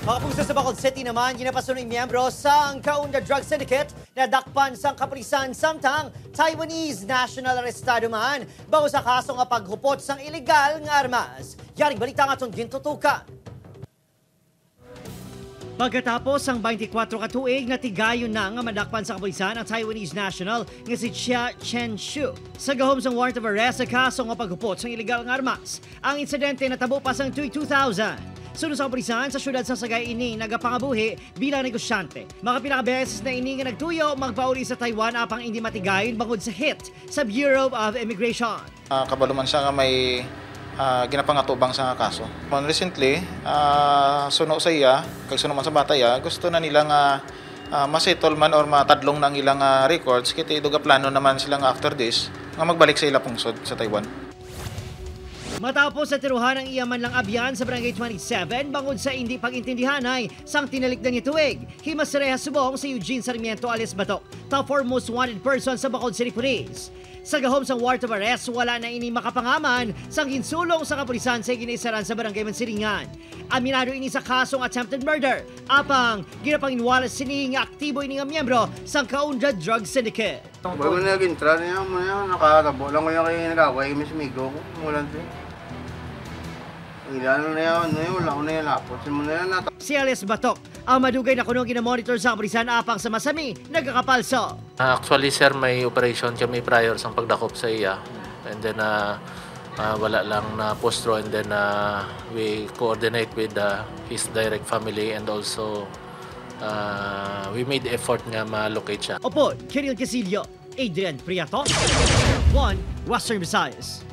Mga puso sa Bacolod City naman, ginapasunod ng miyembro sa Kaunda Drug Syndicate na dakpan sa kapulisan samtang Taiwanese national arestado man bago sa kaso nga paghupot sang illegal nga armas. Yaring balita nga itong gintutukan. Pagkatapos ang 24 katuig na tigayon na nga madakpan sa kapulisan ang Taiwanese national nga si Chia Chen-shu. Sa gahom sang warrant of arrest sa kaso nga paghupot sang illegal nga armas. Ang insidente natabo pa sang tuig 2000. Sunod sa kapulisan sa syudad sa Sagay ini nagapangabuhi bilang negosyante. Mga beses na ini nga nagtuyo magpauli sa Taiwan apang hindi matigayon bangod sa hit sa Bureau of Immigration. Kabalo man siya nga may ginapangatubang sa kaso. Recently, suno sa iya, kag suno man sa bata iya, gusto na nila nga masettle man or matadlong ng ilang records, kiti iduga plano naman sila nga after this, nga magbalik sa ilang pungsod sa Taiwan. Matapos sa tiruhan ng iyaman lang abyan sa Barangay 27, bangod sa hindi pag-intindihan ay sang tinalik ng ituig. Himas Reha subong si Eugene Sarmiento alias Batok, top 4 most wanted person sa Bacolod City Police. Sa gahom sang warrant of arrest, wala na ini makapangaman sang ginsulong sa kapulisan sa ginaisaran sa Barangay Mansiringan. Aminado ini sa kasong attempted murder, apang ginapanginwalas sini nga aktibo ini nga miyembro sang Kaunda Drug Syndicate. Bago na nag-intra niya, nakatabo lang ko yung kayo nag-away, Miss Migo ko, mulan to. Ilan na yan, wala ko na yan lapot. Si alias Batok, ang madugay na kunong ginamonitor sa kapulisan apang sa masami, nagkakapalso. Actually sir, may operation kami prior sa pagdakop sa iya. And then wala lang na postro and then we coordinate with his direct family and also we made effort nga ma-locate siya. Opo, Kirill Casillo, Adrian Priato, 1 Western Visayas.